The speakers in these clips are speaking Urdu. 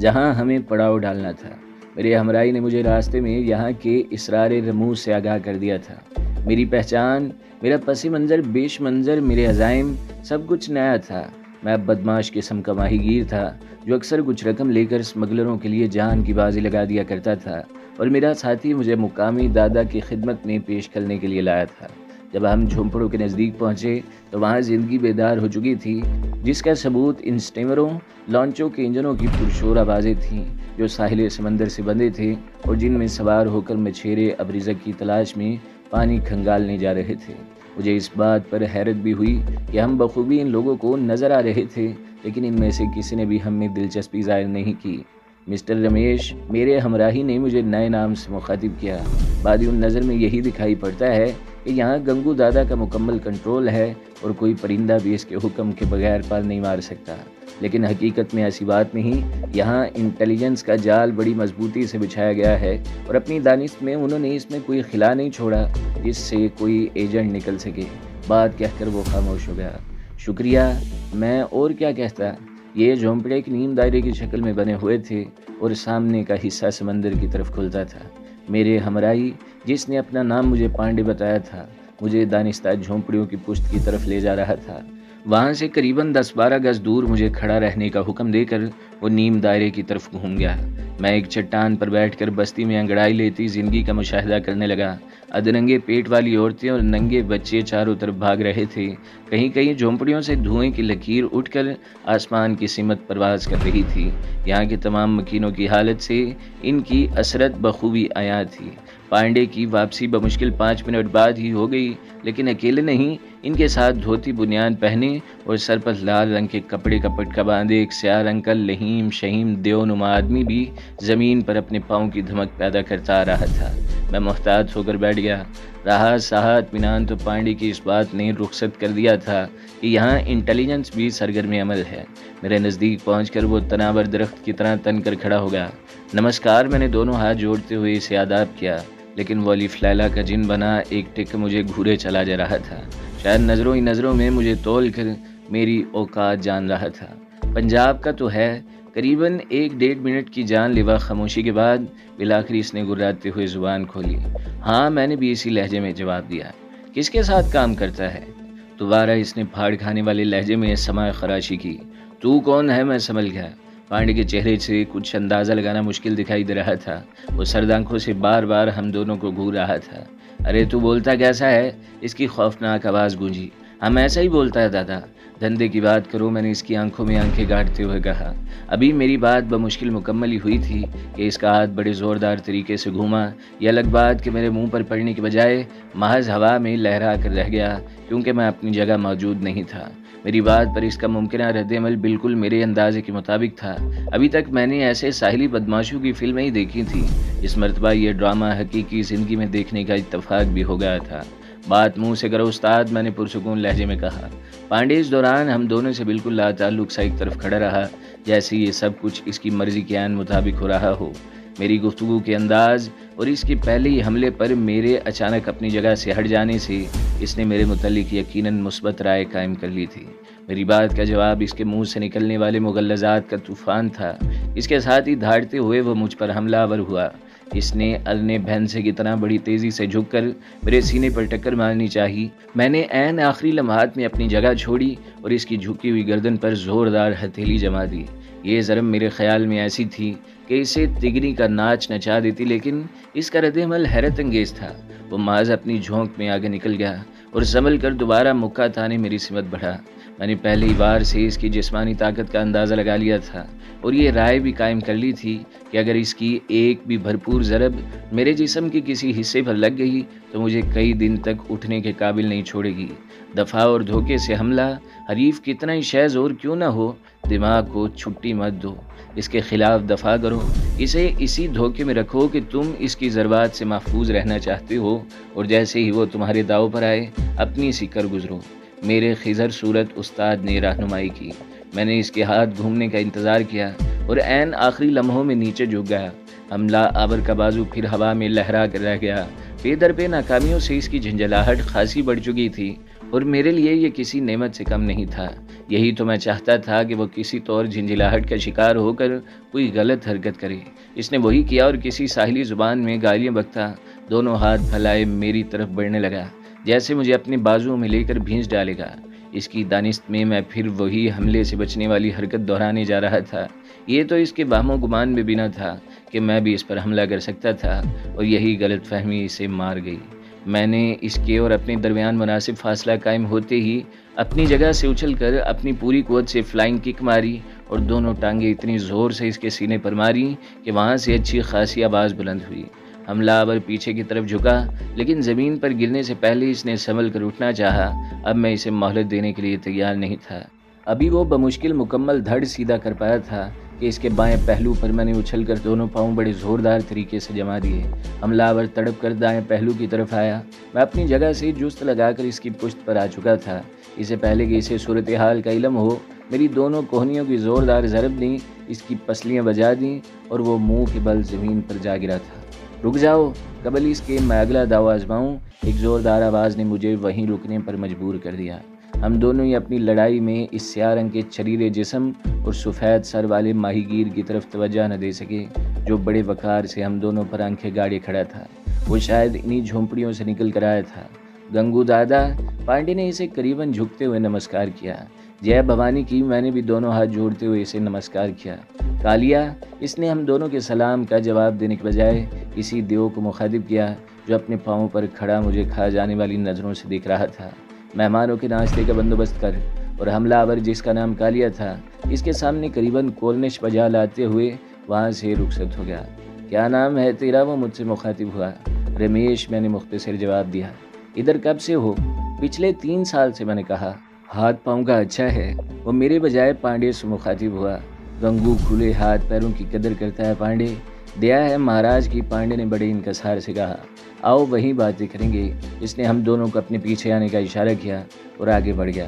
جہاں ہمیں پڑاؤ ڈالنا تھا۔ میرے ہمراہی نے مجھے راستے میں یہاں کے اسرار رموز سے آگاہ کر دیا تھا۔ میری پہچان، میرا پس منظر، بیش منظر، میرے عزائم، سب کچھ نیا تھا۔ میں اب بدماش قسم کا ماہی گیر تھا جو اکثر کچھ رقم لے کر اسمگلروں کے لیے جان کی بازی لگا دیا کرتا تھا، اور میرا ساتھی مجھے مقامی دادا کی خدمت میں پیش کرنے کے لیے لایا تھا۔ جب ہم جھونپڑوں کے نزدیک پہنچے تو وہاں زندگی بیدار ہو چکی تھی، جس کا ثبوت ان سٹیمروں، لانچوں کے انجنوں کی پرشور آوازیں تھیں جو ساحل سمندر سے بندھے تھے اور جن میں سوار ہو کر مچھیرے اب رزق کی تلاش میں پانی کھنگالنے جا رہے تھے۔ مجھے اس بات پر حیرت بھی ہوئی کہ ہم بخوبی ان لوگوں کو نظر آ رہے تھے، لیکن ان میں سے کسی نے بھی ہم میں دلچسپی ظاہر نہیں کی۔ مسٹر رمیش، میرے ہمراہی نے مجھے نئے نام سے مخاطب کیا۔ بادی النظر میں یہی دکھائی پڑتا ہے کہ یہاں گنگو دادا کا مکمل کنٹرول ہے اور کوئی پرندہ بھی اس کے حکم کے بغیر پر نہیں مار سکتا، لیکن حقیقت میں ایسی بات نہیں۔ یہاں انٹیلیجنس کا جال بڑی مضبوطی سے بچھایا گیا ہے اور اپنی دانش میں انہوں نے اس میں کوئی خلا نہیں چھوڑا جس سے کوئی ایجنٹ نکل سکے۔ بات کہہ کر وہ خاموش ہو گیا۔ شکریہ، میں اور کیا کہتا۔ یہ جھونپڑے ایک نیم دائرے کی شکل میں بنے ہوئے تھے اور سامنے کا حصہ سمندر کی طرف کھلتا تھا۔ میرے ہمراہی، جس نے اپنا نام مجھے پانڈے بتایا تھا، مجھے دانستہ جھونپڑیوں کی پشت کی طرف لے جا رہا تھا۔ وہاں سے قریباً 10-12 گز دور مجھے کھڑا رہنے کا حکم دے کر وہ نیم دائرے کی طرف گھوم گیا۔ میں ایک چٹان پر بیٹھ کر بستی میں انگڑائی لیتی زندگی کا مشاہدہ کرنے لگا۔ ادرنگے پیٹ والی عورتیں اور ننگے بچے چاروں طرف بھاگ رہے تھے۔ کہیں کہیں جھونپڑیوں سے دھوئیں کی لکیر اٹھ کر آسمان کی سمت پرواز کر رہی تھی۔ یہاں کے تمام مکینوں کی حالت سے ان کی اثرت بخوبی عیاں تھی۔ پانڈے کی واپسی بمشکل 5 منٹ بعد ہی ہو گئی، لیکن اکیلے نہیں، ان کے ساتھ دھوتی بنیان پہنے اور سر پر لال رنگ کے کپڑے کا پٹکا باندھے ایک سیاہ رنگ کا لہیم شہیم دیونما آدمی بھی زمین پر اپنے پاؤں کی دھمک پیدا کرتا آ رہا تھا۔ میں محتاط ہو کر بیٹھ گیا۔ رہا سہا اطمینان تو پانڈے کی اس بات نے رخصت کر دیا تھا کہ یہاں انٹیلیجنس بھی سرگرم عمل ہے۔ میرے نزدیک پہنچ کر وہ تناور درخت کی طرح تن کر کھڑا ہو گیا۔ نمسکار، میں نے دونوں ہاتھ جوڑتے ہوئے اسے آداب کیا، لیکن وہ علی فلیلا کا جن بنا ایک ٹک مجھے گھورے چلا جا رہا تھا۔ شاید نظروں ہی نظروں میں مجھے تول کر میری اوقات جان رہا تھا۔ پنجاب کا تو ہے۔ قریباً 1-1.5 منٹ کی جان لیوا خاموشی کے بعد بالآخر اس نے گراتے ہوئے زبان کھولی۔ ہاں، میں نے بھی اسی لہجے میں جواب دیا۔ کس کے ساتھ کام کرتا ہے؟ دوبارہ اس نے پھاڑ کھانے والے لہجے میں سماع خراشی کی۔ تو کون ہے؟ میں سنبھل گیا۔ پانڈے کے چہرے سے کچھ اندازہ لگانا مشکل دکھائی دے رہا تھا۔ وہ سرد آنکھوں سے بار بار ہم دونوں کو گھور رہا تھا۔ ارے تو بولتا کیسا ہے؟ اس کی خوفناک آواز گونجی۔ ہم ایسا ہی بولتا ہے دادا۔ دھندے کی بات کرو، میں نے اس کی آنکھوں میں آنکھیں گاڑتے ہوئے کہا۔ ابھی میری بات بمشکل مکمل ہی ہوئی تھی کہ اس کا ہاتھ بڑے زوردار طریقے سے گھوما۔ یہ الگ بات کہ میرے منہ پر پڑنے کے بجائے محض ہوا میں لہرا کر رہ گیا، کیونکہ میں اپنی جگہ موجود نہیں تھا۔ میری بات پر اس کا ممکنہ رد عمل بالکل میرے اندازے کے مطابق تھا۔ ابھی تک میں نے ایسے ساحلی بدماشوں کی فلمیں ہی دیکھی تھی۔ اس مرتبہ یہ ڈرامہ حقیقی زندگی میں دیکھنے کا اتفاق بھی ہو گیا تھا۔ بات منہ سے کرو استاد، میں نے پرسکون لہجے میں کہا۔ پانڈے اس دوران ہم دونوں سے بالکل لا تعلق سا ایک طرف کھڑا رہا، جیسے یہ سب کچھ اس کی مرضی کے عین مطابق ہو رہا ہو۔ میری گفتگو کے انداز اور اس کے پہلے ہی حملے پر میرے اچانک اپنی جگہ سے ہٹ جانے سے اس نے میرے متعلق یقیناً مثبت رائے قائم کر لی تھی۔ میری بات کا جواب اس کے منہ سے نکلنے والے مغلظات کا طوفان تھا۔ اس کے ساتھ ہی دھاڑتے ہوئے وہ مجھ پر حملہ آور ہوا۔ اس نے ارنے بھینسے کی طرح بڑی تیزی سے جھک کر میرے سینے پر ٹکر مارنی چاہی۔ میں نے عین آخری لمحات میں اپنی جگہ چھوڑی اور اس کی جھکی ہوئی گردن پر زوردار ہتھیلی جما دی۔ یہ ضرب میرے خیال میں ایسی تھی کہ اسے تگنی کا ناچ نچا دیتی، لیکن اس کا رد عمل حیرت انگیز تھا۔ وہ محض اپنی جھونک میں آگے نکل گیا اور سنبھل کر دوبارہ مکہ تانے میری سمت بڑھا۔ میں نے پہلی بار سے اس کی جسمانی طاقت کا اندازہ لگا لیا تھا اور یہ رائے بھی قائم کر لی تھی کہ اگر اس کی ایک بھی بھرپور ضرب میرے جسم کے کسی حصے پر لگ گئی تو مجھے کئی دن تک اٹھنے کے قابل نہیں چھوڑے گی۔ دفاع اور دھوکے سے حملہ، حریف کتنا ہی شیز اور کیوں نہ ہو، دماغ کو چھٹی مت دو، اس کے خلاف دفاع کرو۔ اسے اسی دھوکے میں رکھو کہ تم اس کی ضربات سے محفوظ رہنا چاہتے ہو، اور جیسے ہی وہ تمہارے داؤ پر آئے اپنی سی کر گزرو۔ میرے خضر صورت استاد نے رہنمائی کی۔ میں نے اس کے ہاتھ گھومنے کا انتظار کیا اور عین آخری لمحوں میں نیچے جھک گیا۔ حملہ آور کا بازو پھر ہوا میں لہرا کر رہ گیا۔ پے در پہ ناکامیوں سے اس کی جھنجھلاہٹ خاصی بڑھ چکی تھی اور میرے لیے یہ کسی نعمت سے کم نہیں تھا۔ یہی تو میں چاہتا تھا کہ وہ کسی طور جھنجھلاہٹ کا شکار ہو کر کوئی غلط حرکت کرے۔ اس نے وہی کیا اور کسی ساحلی زبان میں گالیاں بکتا دونوں ہاتھ پھیلائے میری طرف بڑھنے لگا، جیسے مجھے اپنے بازوؤں میں لے کر بھینچ ڈالے گا۔ اس کی دانست میں میں پھر وہی حملے سے بچنے والی حرکت دہرانے جا رہا تھا۔ یہ تو اس کے وہم و گمان میں بھی نہ تھا کہ میں بھی اس پر حملہ کر سکتا تھا، اور یہی غلط فہمی اسے مار گئی۔ میں نے اس کے اور اپنے درمیان مناسب فاصلہ قائم ہوتے ہی اپنی جگہ سے اچھل کر اپنی پوری قوت سے فلائنگ کک ماری اور دونوں ٹانگیں اتنی زور سے اس کے سینے پر ماری کہ وہاں سے اچھی خاصی آواز بلند ہوئی۔ حملہ آور پیچھے کی طرف جھکا، لیکن زمین پر گرنے سے پہلے اس نے سنبھل کر اٹھنا چاہا۔ اب میں اسے مہلت دینے کے لیے تیار نہیں تھا۔ ابھی وہ بمشکل مکمل دھڑ سیدھا کر پایا تھا کہ اس کے بائیں پہلو پر میں نے اچھل کر دونوں پاؤں بڑے زوردار طریقے سے جما دیے۔ حملہ آور تڑپ کر دائیں پہلو کی طرف آیا۔ میں اپنی جگہ سے جست لگا کر اس کی پشت پر آ چکا تھا۔ اسے پہلے کہ اسے صورتحال کا علم ہو، میری دونوں کوہنیوں کی زوردار ضرب نے اس کی پسلیاں بجا دیں اور وہ منہ کے بل زمین پر جا گرا تھا۔ رک جاؤ، قبل اس کے میں اگلا داؤ آزماؤں، ایک زوردار آواز نے مجھے وہیں رکنے پر مجبور کر دیا۔ ہم دونوں ہی اپنی لڑائی میں اس سیاہ رنگ کے چریرے جسم اور سفید سر والے ماہی گیر کی طرف توجہ نہ دے سکے، جو بڑے وقار سے ہم دونوں پر آنکھیں گاڑے کھڑا تھا۔ وہ شاید انہی جھونپڑیوں سے نکل کر آیا تھا۔ گنگو دادا، پانڈے نے اسے قریباً جھکتے ہوئے نمسکار کیا۔ جے بھوانی کی، میں نے بھی دونوں ہاتھ جوڑتے ہوئے اسے نمسکار کیا۔ کالیا، اس نے ہم دونوں کے سلام کا جواب دینے کے بجائے اسی دیو کو مخاطب کیا جو اپنے پاؤں پر کھڑا مجھے کھا جانے والی نظروں سے دیکھ رہا تھا۔ مہمانوں کے ناشتے کا بندوبست کر، اور حملہ آور جس کا نام کالیا تھا اس کے سامنے قریباً کورنش بجا لاتے ہوئے وہاں سے رخصت ہو گیا۔ کیا نام ہے تیرا؟ وہ مجھ سے مخاطب ہوا۔ رمیش، میں نے مختصر جواب دیا۔ ادھر کب سے ہو؟ پچھلے 3 سال سے، میں نے کہا۔ ہاتھ پاؤں کا اچھا ہے؟ وہ میرے بجائے پانڈے سے مخاطب ہوا۔ گنگو کھلے ہاتھ پیروں کی قدر کرتا ہے پانڈے، دیا ہے مہاراج کی، پانڈے نے بڑے انکسار سے کہا۔ آؤ وہیں باتیں کریں گے۔ اس نے ہم دونوں کو اپنے پیچھے آنے کا اشارہ کیا اور آگے بڑھ گیا۔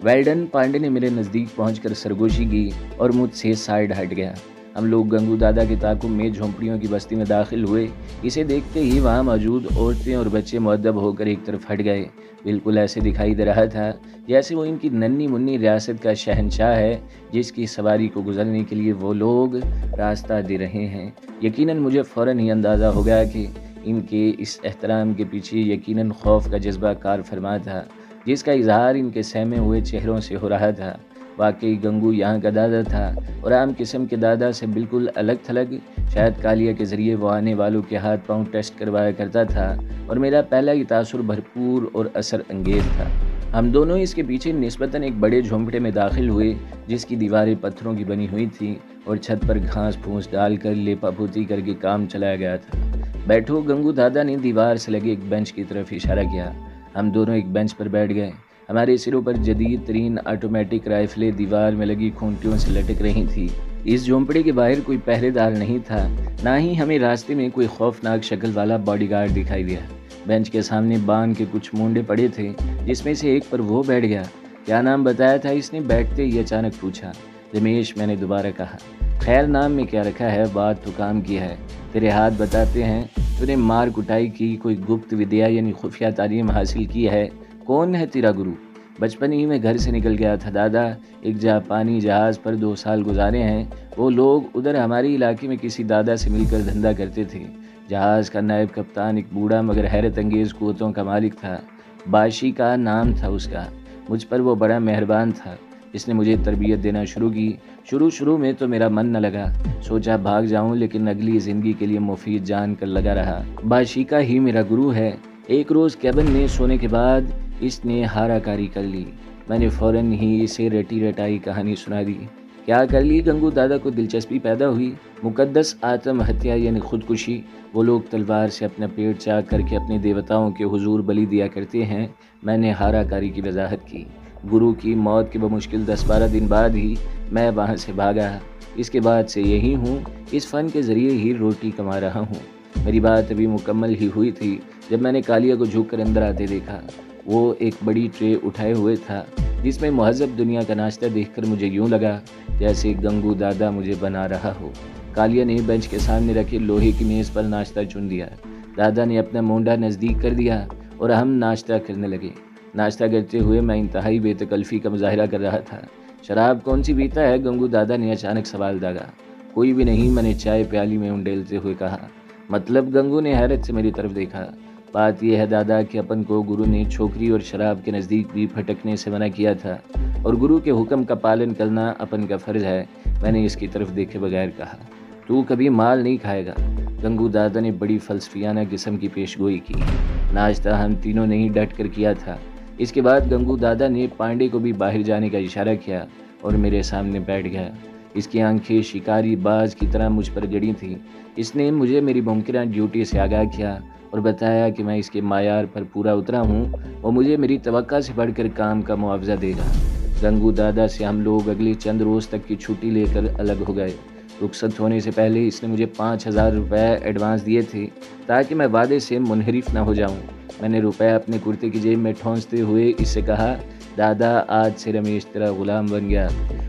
ویل ڈن، پانڈے نے میرے نزدیک پہنچ کر سرگوشی کی اور مجھ سے سائڈ ہٹ گیا۔ ہم لوگ گنگو دادا کے تعاقب میں جھونپڑیوں کی بستی میں داخل ہوئے۔ اسے دیکھتے ہی وہاں موجود عورتیں اور بچے مؤدب ہو کر ایک طرف ہٹ گئے۔ بالکل ایسے دکھائی دے رہا تھا جیسے وہ ان کی ننھی منی ریاست کا شہنشاہ ہے جس کی سواری کو گزرنے کے لیے وہ لوگ راستہ دے رہے ہیں۔ یقیناً مجھے فوراً ہی اندازہ ہو گیا کہ ان کے اس احترام کے پیچھے یقیناً خوف کا جذبہ کار فرما تھا، جس کا اظہار ان کے سہمے ہوئے چہروں سے ہو رہا تھا۔ واقعی گنگو یہاں کا دادا تھا اور عام قسم کے دادا سے بالکل الگ تھلگ۔ شاید کالیا کے ذریعے وہ آنے والوں کے ہاتھ پاؤں ٹیسٹ کروایا کرتا تھا اور میرا پہلا ہی تاثر بھرپور اور اثر انگیز تھا۔ ہم دونوں اس کے پیچھے نسبتاً ایک بڑے جھونپڑے میں داخل ہوئے جس کی دیواریں پتھروں کی بنی ہوئی تھیں اور چھت پر گھاس پھوس ڈال کر لیپا پوتی کر کے کام چلایا گیا تھا۔ بیٹھو، گنگو دادا نے دیوار سے لگے ایک بینچ کی طرف اشارہ کیا۔ ہم دونوں ایک بینچ پر بیٹھ گئے۔ ہمارے سروں پر جدید ترین آٹومیٹک رائفلیں دیوار میں لگی کھونٹیوں سے لٹک رہی تھیں۔ اس جھونپڑے کے باہر کوئی پہرے دار نہیں تھا، نہ ہی ہمیں راستے میں کوئی خوفناک شکل والا باڈی گارڈ دکھائی دیا۔ بینچ کے سامنے بان کے کچھ مونڈے پڑے تھے جس میں سے ایک پر وہ بیٹھ گیا۔ کیا نام بتایا تھا اس نے؟ بیٹھتے ہی اچانک پوچھا۔ رمیش، میں نے دوبارہ کہا۔ خیر، نام میں کیا رکھا ہے، بات تو کام کی ہے۔ تیرے ہاتھ بتاتے ہیں تو نے مار کٹائی کی، کوئی گپت ودیا یعنی خفیہ تعلیم حاصل کی ہے؟ کون ہے تیرا گرو؟ بچپن ہی میں گھر سے نکل گیا تھا دادا، ایک جاپانی جہاز پر 2 سال گزارے ہیں۔ وہ لوگ ادھر ہمارے علاقے میں کسی دادا سے مل کر دھندا کرتے تھے۔ جہاز کا نائب کپتان ایک بوڑھا مگر حیرت انگیز قوتوں کا مالک تھا، باشی کا نام تھا اس کا۔ مجھ پر وہ بڑا مہربان تھا۔ اس نے مجھے تربیت دینا شروع کی۔ شروع میں تو میرا من نہ لگا، سوچا بھاگ جاؤں، لیکن اگلی زندگی کے لیے مفید جان کر لگا رہا۔ باشی کا ہی میرا گرو ہے۔ ایک روز کیبن میں سونے کے بعد اس نے ہارا کاری کر لی۔ میں نے فوراً ہی اسے رٹی رٹائی کہانی سنا دی۔ کیا کر لی؟ گنگو دادا کو دلچسپی پیدا ہوئی۔ مقدس آتم ہتیا یعنی خودکشی۔ وہ لوگ تلوار سے اپنا پیٹ چاک کر کے اپنے دیوتاؤں کے حضور بلی دیا کرتے ہیں۔ میں نے ہارا کاری کی وضاحت کی۔ گرو کی موت کے بمشکل 10-12 دن بعد ہی میں وہاں سے بھاگا۔ اس کے بعد سے یہی ہوں، اس فن کے ذریعے ہی روٹی کما رہا ہوں۔ میری بات ابھی مکمل ہی ہوئی تھی جب میں نے کالیا کو جھک کر اندر آتے دیکھا۔ وہ ایک بڑی ٹرے اٹھائے ہوئے تھا جس میں مہذب دنیا کا ناشتہ دیکھ کر مجھے یوں لگا جیسے گنگو دادا مجھے بنا رہا ہو۔ کالیا نے بینچ کے سامنے رکھے لوہے کی میز پر ناشتہ چن دیا۔ دادا نے اپنا مونڈا نزدیک کر دیا اور ہم ناشتہ کرنے لگے۔ ناشتہ کرتے ہوئے میں انتہائی بے تکلفی کا مظاہرہ کر رہا تھا۔ شراب کون سی پیتا ہے گنگو دادا نے اچانک سوال داغا۔ کوئی بھی نہیں، میں نے چائے پیالی میں انڈیلتے ہوئے کہا۔ مطلب؟ گنگو نے حیرت سے میری طرف دیکھا۔ بات یہ ہے دادا کہ اپن کو گرو نے چھوکری اور شراب کے نزدیک بھی پھٹکنے سے منع کیا تھا، اور گرو کے حکم کا پالن کرنا اپن کا فرض ہے۔ میں نے اس کی طرف دیکھے بغیر کہا۔ تو کبھی مال نہیں کھائے گا؟ گنگو دادا نے بڑی فلسفیانہ قسم کی پیش گوئی کی۔ ناشتہ ہم تینوں نے ہی ڈٹ کر کیا تھا۔ اس کے بعد گنگو دادا نے پانڈے کو بھی باہر جانے کا اشارہ کیا اور میرے سامنے بیٹھ گیا۔ اس کی آنکھیں شکاری باز کی طرح مجھ پر گڑی تھیں۔ اس نے مجھے میری ممکنہ ڈیوٹی سے آگاہ کیا اور بتایا کہ میں اس کے معیار پر پورا اترا ہوں اور مجھے میری توقع سے بڑھ کر کام کا معاوضہ دے گا۔ گنگو دادا سے ہم لوگ اگلی چند روز تک کی چھٹی لے کر الگ ہو گئے۔ رخصت ہونے سے پہلے اس نے مجھے 5,000 روپے ایڈوانس دیے تھے تاکہ میں وعدے سے منحرف نہ ہو جاؤں۔ میں نے روپے اپنے کرتے کی جیب میں ٹھونستے ہوئے اس سے کہا، دادا آج سے رمیش تیرا غلام بن گیا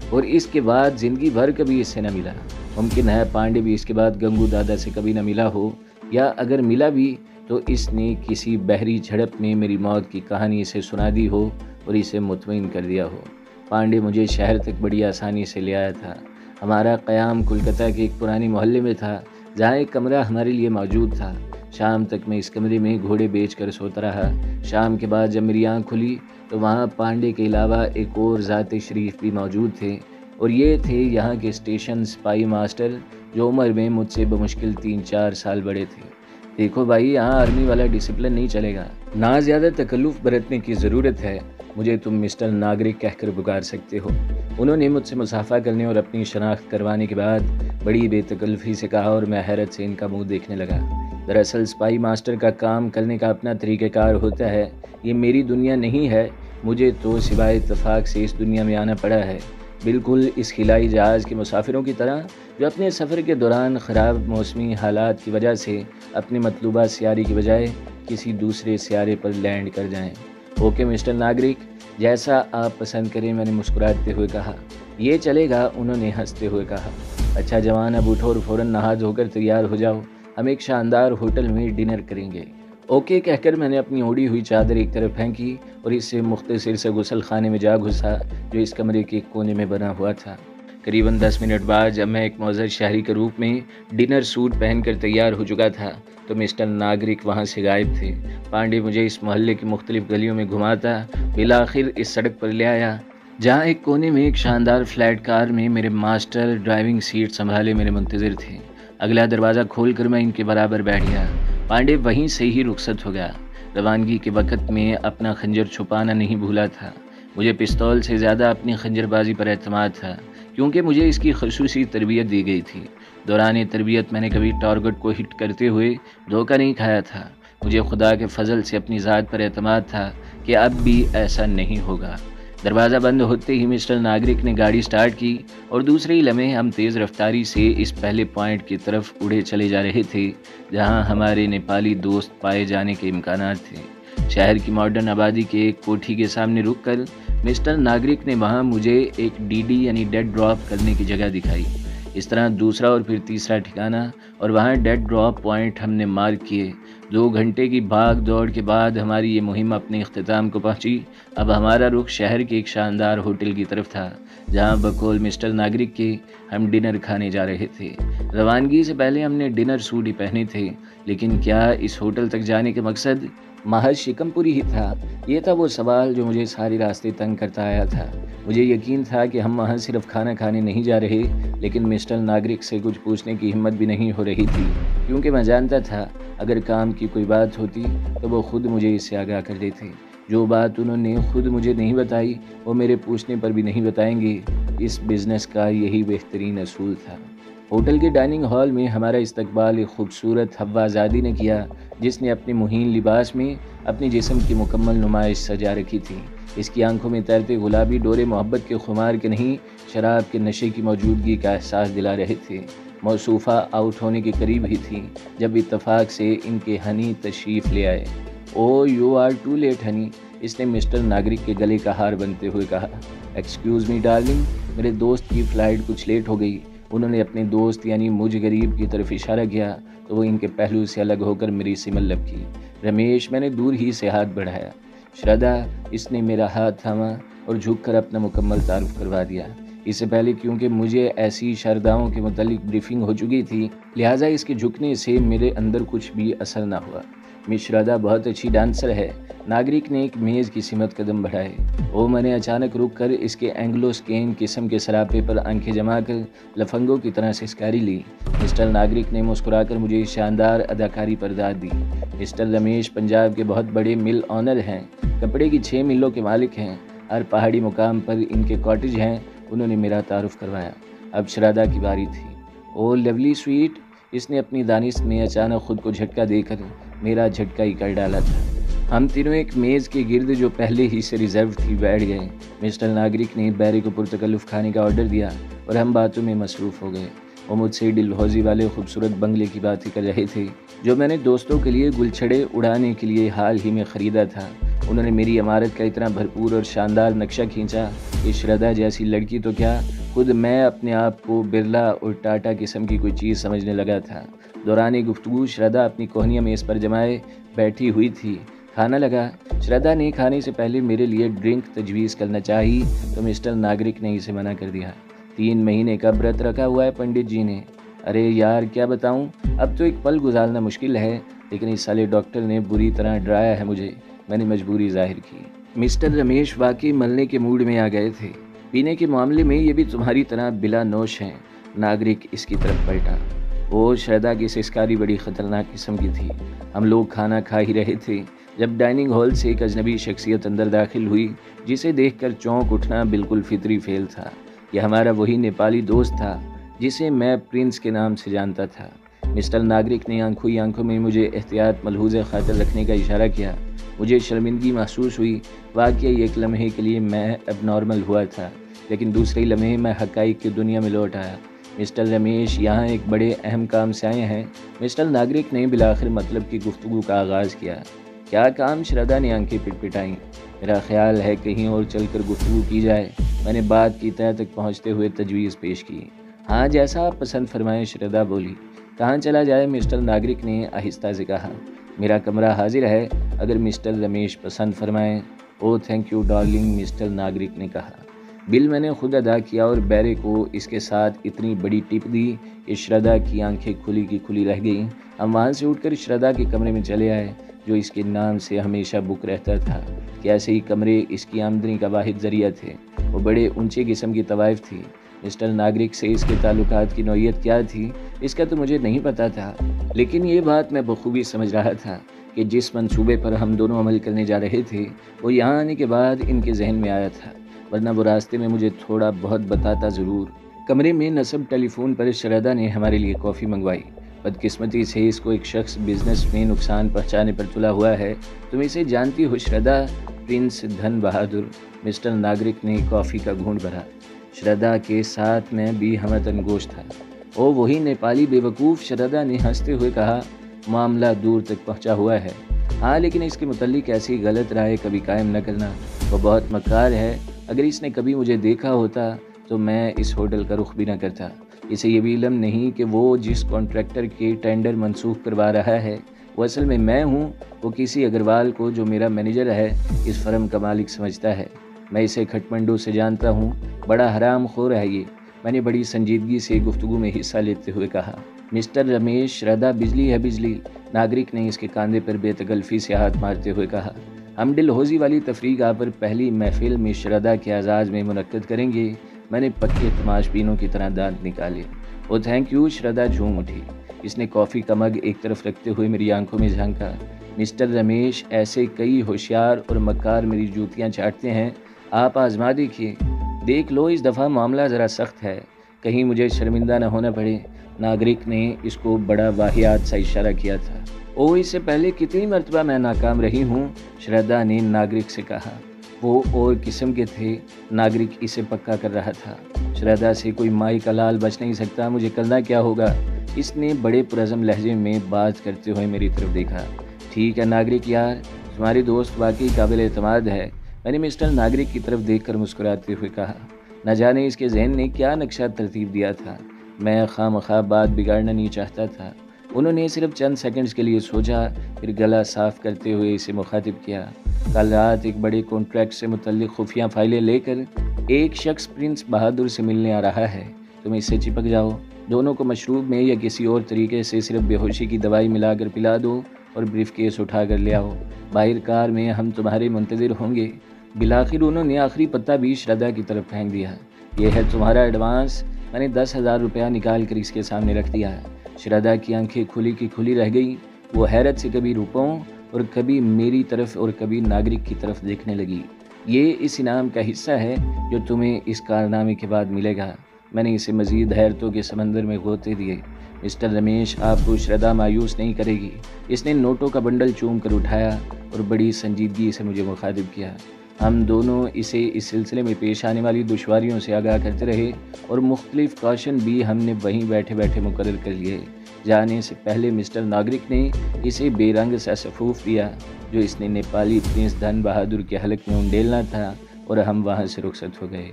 اور اس کے بعد زندگی بھر کبھی اس سے نہ ملا۔ ممکن ہے پانڈے بھی اس کے بعد گنگو دادا سے کبھی نہ ملا ہو، یا اگر ملا بھی تو اس نے کسی بحری جھڑپ میں میری موت کی کہانی اسے سنا دی ہو اور اسے مطمئن کر دیا ہو۔ پانڈے مجھے شہر تک بڑی آسانی سے لے آیا تھا۔ ہمارا قیام کولکتہ کے ایک پرانے محلے میں تھا جہاں ایک کمرہ ہمارے لیے موجود تھا۔ شام تک میں اس کمرے میں گھوڑے بیچ کر سوتا رہا۔ شام کے بعد جب میری آنکھ کھلی تو وہاں پانڈے کے علاوہ ایک اور ذات شریف بھی موجود تھے، اور یہ تھے یہاں کے اسٹیشن سپاہی ماسٹر جو عمر میں مجھ سے بمشکل 3-4 سال بڑے تھے۔ دیکھو بھائی، یہاں آرمی والا ڈسپلن نہیں چلے گا، نہ زیادہ تکلف برتنے کی ضرورت ہے۔ مجھے تم مسٹر ناگرک کہہ کر پکار سکتے ہو۔ انہوں نے مجھ سے مصافحہ کرنے اور اپنی شناخت کروانے کے بعد بڑی بے تکلفی سے کہا، اور میں حیرت سے ان کا منہ دیکھنے لگا۔ دراصل سپاہی ماسٹر کا کام کرنے کا اپنا طریقہ کار ہوتا ہے۔ یہ میری دنیا نہیں ہے، مجھے تو سوائے اتفاق سے اس دنیا میں آنا پڑا ہے، بالکل اس خلائی جہاز کے مسافروں کی طرح جو اپنے سفر کے دوران خراب موسمی حالات کی وجہ سے اپنے مطلوبہ سیارے کی بجائے کسی دوسرے سیارے پر لینڈ کر جائیں۔ اوکے مسٹر ناگرک، جیسا آپ پسند کریں، میں نے مسکراتے ہوئے کہا۔ یہ چلے گا، انہوں نے ہنستے ہوئے کہا۔ اچھا جوان، اب اٹھو اور فوراً نہا دھو کر تیار ہو جاؤ، ہم ایک شاندار ہوٹل میں ڈنر کریں گے۔ اوکے کہہ کر میں نے اپنی اوڑی ہوئی چادر ایک طرف پھینکی اور اس سے مختصر سے غسل خانے میں جا گھسا جو اس کمرے کے ایک کونے میں بنا ہوا تھا۔ قریباً 10 منٹ بعد جب میں ایک معزز شہری کے روپ میں ڈنر سوٹ پہن کر تیار ہو چکا تھا تو مسٹر ناگرک وہاں سے غائب تھے۔ پانڈے مجھے اس محلے کی مختلف گلیوں میں گھماتا بالآخر اس سڑک پر لے آیا جہاں ایک کونے میں ایک شاندار فلیٹ کار میں میرے ماسٹر ڈرائیونگ سیٹ سنبھالے میرے منتظر تھے۔ اگلا دروازہ کھول کر میں ان کے برابر بیٹھ گیا۔ پانڈے وہیں سے ہی رخصت ہو گیا۔ روانگی کے وقت میں اپنا خنجر چھپانا نہیں بھولا تھا۔ مجھے پستول سے زیادہ اپنی خنجر بازی پر اعتماد تھا کیونکہ مجھے اس کی خصوصی تربیت دی گئی تھی۔ دوران تربیت میں نے کبھی ٹارگٹ کو ہٹ کرتے ہوئے دھوکہ نہیں کھایا تھا۔ مجھے خدا کے فضل سے اپنی ذات پر اعتماد تھا کہ اب بھی ایسا نہیں ہوگا۔ دروازہ بند ہوتے ہی مسٹر ناگرک نے گاڑی سٹارٹ کی اور دوسرے ہی لمحے ہم تیز رفتاری سے اس پہلے پوائنٹ کی طرف اڑے چلے جا رہے تھے جہاں ہمارے نیپالی دوست پائے جانے کے امکانات تھے۔ شہر کی ماڈرن آبادی کے ایک کوٹھی کے سامنے رک کر مسٹر ناگرک نے وہاں مجھے ایک DD یعنی ڈیڈ ڈراپ کرنے کی جگہ دکھائی۔ اس طرح دوسرا اور پھر تیسرا ٹھکانہ اور وہاں ڈیڈ ڈراپ پوائنٹ ہم نے مارک کیے۔ 2 گھنٹے کی بھاگ دوڑ کے بعد ہماری یہ مہم اپنے اختتام کو پہنچی۔ اب ہمارا رخ شہر کے ایک شاندار ہوٹل کی طرف تھا جہاں بقول مسٹر ناگرک کے ہم ڈنر کھانے جا رہے تھے۔ روانگی سے پہلے ہم نے ڈنر سوٹ ہی پہنے تھے، لیکن کیا اس ہوٹل تک جانے کا مقصد محض شکم پوری ہی تھا؟ یہ تھا وہ سوال جو مجھے سارے راستے تنگ کرتا آیا تھا۔ مجھے یقین تھا کہ ہم وہاں صرف کھانا کھانے نہیں جا رہے، لیکن مسٹر ناگرک سے کچھ پوچھنے کی ہمت بھی نہیں ہو رہی تھی کیونکہ میں جانتا تھا اگر کام کی کوئی بات ہوتی تو وہ خود مجھے اس سے آگاہ کر دیتے۔ جو بات انہوں نے خود مجھے نہیں بتائی وہ میرے پوچھنے پر بھی نہیں بتائیں گے۔ اس بزنس کا یہی بہترین اصول تھا۔ ہوٹل کے ڈائننگ ہال میں ہمارا استقبال ایک خوبصورت حوا زادی نے کیا جس نے اپنے مہین لباس میں اپنے جسم کی مکمل نمائش سجا رکھی تھی۔ اس کی آنکھوں میں تیرتے گلابی ڈورے محبت کے خمار کے نہیں، شراب کے نشے کی موجودگی کا احساس دلا رہے تھے۔ موصوفہ آؤٹ ہونے کے قریب ہی تھی جب اتفاق سے ان کے ہنی تشریف لے آئے۔ Oh you are too late honey, اس نے مسٹر ناگرک کے گلے کا ہار بنتے ہوئے کہا۔ ایکسکیوز می ڈارلنگ، میرے دوست کی فلائٹ کچھ لیٹ ہو گئی۔ انہوں نے اپنے دوست یعنی مجھ غریب کی طرف اشارہ کیا تو تو وہ ان کے پہلو سے الگ ہو کر میری سمل لپکی۔ رمیش، میں نے دور ہی سے ہاتھ بڑھایا۔ شردا، اس نے میرا ہاتھ تھاما اور جھک کر اپنا مکمل تعارف کروا دیا۔ اس سے پہلے کیونکہ مجھے ایسی شرداؤں کے متعلق بریفنگ ہو چکی تھی، لہٰذا اس کے جھکنے سے میرے اندر کچھ بھی اثر نہ ہوا۔ مس شردا بہت اچھی ڈانسر ہے، ناگرک نے ایک میز کی سمت قدم بڑھائے۔ میں نے اچانک رک کر اس کے اینگلو سکین قسم کے سراپے پر آنکھیں جما کر لفنگوں کی طرح سسکاری لی۔ مسٹر ناگرک نے مسکرا کر مجھے شاندار اداکاری پر داد دی۔ مسٹر رمیش پنجاب کے بہت بڑے مل آنر ہیں، کپڑے کی 6 ملوں کے مالک ہیں، ہر پہاڑی مقام پر ان کے کاٹیج ہیں۔ انہوں نے میرا تعارف کروایا۔ اب شردا کی باری تھی۔ لولی سویٹ، اس نے اپنی دانش میں اچانک خود کو جھٹکا دے کر میرا جھٹکا ہی کر ڈالا تھا۔ ہم تینوں ایک میز کے گرد جو پہلے ہی سے ریزرو تھی بیٹھ گئے۔ مسٹر ناگرک نے بیری کو پرتکلف کھانے کا آرڈر دیا اور ہم باتوں میں مصروف ہو گئے۔ وہ مجھ سے ڈلہوزی والے خوبصورت بنگلے کی باتیں کر رہے تھے جو میں نے دوستوں کے لیے گلچھڑے اڑانے کے لیے حال ہی میں خریدا تھا۔ انہوں نے میری عمارت کا اتنا بھرپور اور شاندار نقشہ کھینچا کہ شردا جیسی لڑکی تو کیا، خود میں اپنے آپ کو برلا اور ٹاٹا قسم کی کوئی چیز سمجھنے لگا تھا۔ دوران گفتگو شردا اپنی کوہنیاں میز پر جمائے بیٹھی ہوئی تھی۔ کھانا لگا۔ شردا نے کھانے سے پہلے میرے لیے ڈرنک تجویز کرنا چاہی تو مسٹر ناگرک نے اسے منع کر دیا۔ 3 مہینے کا برت رکھا ہوا ہے پنڈت جی نے۔ ارے یار کیا بتاؤں، اب تو ایک پل گزارنا مشکل ہے، لیکن اس سالے ڈاکٹر نے بری طرح ڈرایا ہے مجھے۔ میں نے مجبوری ظاہر کی۔ مسٹر رمیش واقعی ملنے کے موڈ میں آ گئے تھے۔ پینے کے معاملے میں یہ بھی تمہاری طرح بلا نوش ہیں۔ ناگرک اس کی طرف پلٹا۔ شردا کی سسکاری بڑی خطرناک قسم کی تھی۔ ہم لوگ کھانا کھا ہی رہے تھے جب ڈائننگ ہال سے ایک اجنبی شخصیت اندر داخل ہوئی جسے دیکھ کر چونک اٹھنا بالکل فطری فعل تھا۔ یہ ہمارا وہی نیپالی دوست تھا جسے میں پرنس کے نام سے جانتا تھا۔ مسٹر ناگرک نے آنکھوں ہی آنکھوں میں مجھے احتیاط ملحوظ خاطر رکھنے کا اشارہ کیا۔ مجھے شرمندگی محسوس ہوئی۔ واقعی ایک لمحے کے لیے میں اب نارمل ہوا تھا، لیکن دوسرے لمحے میں حقائق کی دنیا میں لوٹ آیا۔ مسٹر رمیش یہاں ایک بڑے اہم کام سے آئے ہیں۔ مسٹر ناگرک نے بالآخر مطلب کی گفتگو کا آغاز کیا۔ کیا کام؟ شردا نے آنکھیں پٹپٹائیں۔ میرا خیال ہے کہیں اور چل کر گفتگو کی جائے۔ میں نے بات کی تہہ تک پہنچتے ہوئے تجویز پیش کی۔ ہاں جیسا آپ پسند فرمائیں، شردا بولی۔ کہاں چلا جائے؟ مسٹر ناگرک نے آہستہ سے کہا۔ میرا کمرہ حاضر ہے اگر مسٹر رمیش پسند فرمائیں۔ تھینک یو ڈارلنگ، مسٹر ناگرک نے کہا۔ بل میں نے خود ادا کیا اور بیرے کو اس کے ساتھ اتنی بڑی ٹپ دی کہ شردا کی آنکھیں کھلی کی کھلی رہ گئیں۔ ہم وہاں سے اٹھ کر شردا کے کمرے میں چلے آئے جو اس کے نام سے ہمیشہ بک رہتا تھا کہ ایسے ہی کمرے اس کی آمدنی کا واحد ذریعہ تھے۔ وہ بڑے اونچے قسم کی طوائف تھی۔ مسٹر ناگرک سے اس کے تعلقات کی نوعیت کیا تھی اس کا تو مجھے نہیں پتا تھا، لیکن یہ بات میں بخوبی سمجھ رہا تھا کہ جس منصوبے پر ہم دونوں عمل کرنے جا رہے تھے وہ یہاں آنے کے بعد ان کے ذہن میں آیا تھا، ورنہ وہ راستے میں مجھے تھوڑا بہت بتاتا ضرور۔ کمرے میں نصب ٹیلی فون پر شردا نے ہمارے لیے کافی منگوائی۔ بدقسمتی سے اس کو ایک شخص بزنس میں نقصان پہنچانے پر تلا ہوا ہے۔ تم اسے جانتی ہو شردا، پرنس دھن بہادر۔ مسٹر ناگرک نے کافی کا گھونٹ بھرا۔ شردا کے ساتھ میں بھی ہمتن گوش تھا۔ وہی نیپالی بے وقوف، شردا نے ہنستے ہوئے کہا۔ معاملہ دور تک پہنچا ہوا ہے۔ ہاں لیکن اس کے متعلق ایسی غلط رائے کبھی قائم نہ کرنا، وہ بہت مکار ہے۔ اگر اس نے کبھی مجھے دیکھا ہوتا تو میں اس ہوٹل کا رخ بھی نہ کرتا۔ اسے یہ بھی علم نہیں کہ وہ جس کانٹریکٹر کے ٹینڈر منسوخ کروا رہا ہے وہ اصل میں ہوں۔ وہ کسی اگروال کو جو میرا مینیجر ہے اس فرم کا مالک سمجھتا ہے۔ میں اسے کھٹمنڈو سے جانتا ہوں، بڑا حرام خور ہے یہ۔ میں نے بڑی سنجیدگی سے گفتگو میں حصہ لیتے ہوئے کہا۔ مسٹر رمیش، شردا بجلی ہے بجلی، ناگرک نے اس کے کاندھے پر بے تکلفی سے ہاتھ مارتے ہوئے کہا۔ ہم ڈلہوزی والی تفریح پر پہلی محفل میں شردا کے اعزاز میں منعقد کریں گے۔ میں نے پکے تماش بینوں کی طرح دانت نکالے۔ تھینک یو، شردا جھوم اٹھی۔ اس نے کافی کا مگ ایک طرف رکھتے ہوئے میری آنکھوں میں جھانکا۔ مسٹر رمیش، ایسے کئی ہوشیار اور مکار میری جوتیاں چاٹتے ہیں، آپ آزما دیکھیے۔ دیکھ لو اس دفعہ معاملہ ذرا سخت ہے، کہیں مجھے شرمندہ نہ ہونا پڑے۔ ناگرک نے اس کو بڑا واہیات سا اشارہ کیا تھا۔ اس سے پہلے کتنی مرتبہ میں ناکام رہی ہوں، شردا نے ناگرک سے کہا۔ وہ اور قسم کے تھے، ناگرک اسے پکا کر رہا تھا۔ شردا سے کوئی مائی کا لال بچ نہیں سکتا، مجھے کرنا کیا ہوگا؟ اس نے بڑے پرعزم لہجے میں بات کرتے ہوئے میری طرف دیکھا۔ ٹھیک ہے ناگرک یار، تمہاری دوست واقعی قابل اعتماد ہے، میں نے مسٹر ناگرک کی طرف دیکھ کر مسکراتے ہوئے کہا۔ نہ جانے اس کے ذہن نے کیا نقشہ ترتیب دیا تھا۔ میں خواہ مخواہ بات بگاڑنا نہیں چاہتا تھا، انہوں نے صرف چند سیکنڈز کے لیے سوچا، پھر گلا صاف کرتے ہوئے اسے مخاطب کیا۔ کل رات ایک بڑے کانٹریکٹ سے متعلق خفیہ فائلیں لے کر ایک شخص پرنس بہادر سے ملنے آ رہا ہے، تم اس سے چپک جاؤ۔ دونوں کو مشروب میں یا کسی اور طریقے سے صرف بے ہوشی کی دوائی ملا کر پلا دو اور بریف کیس اٹھا کر لے آؤ۔ باہر کار میں ہم تمہارے منتظر ہوں گے۔ بالآخر انہوں نے آخری پتہ بھی شردا کی طرف پھینک دیا۔ یہ ہے تمہارا ایڈوانس۔ میں نے 10,000 روپیہ نکال کر اس کے سامنے رکھ دیا۔ شردا کی آنکھیں کھلی کی کھلی رہ گئی۔ وہ حیرت سے کبھی روپوں اور کبھی میری طرف اور کبھی ناگرک کی طرف دیکھنے لگی۔ یہ اس انعام کا حصہ ہے جو تمہیں اس کارنامے کے بعد ملے گا۔ میں نے اسے مزید حیرتوں کے سمندر میں غوطے دیے۔ مسٹر رمیش، آپ کو شردا مایوس نہیں کرے گی۔ اس نے نوٹوں کا بنڈل چوم کر اٹھایا اور بڑی سنجیدگی سے مجھے مخاطب کیا۔ ہم دونوں اسے اس سلسلے میں پیش آنے والی دشواریوں سے آگاہ کرتے رہے اور مختلف کاشن بھی ہم نے وہیں بیٹھے بیٹھے مقرر کر لیے۔ جانے سے پہلے مسٹر ناگرک نے اسے بے رنگ سا سفوف دیا جو اس نے نیپالی پرنس دھن بہادر کے حلق میں انڈیلنا تھا، اور ہم وہاں سے رخصت ہو گئے۔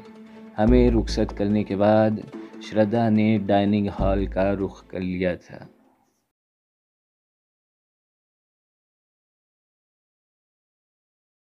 ہمیں رخصت کرنے کے بعد شردا نے ڈائننگ ہال کا رخ کر لیا تھا۔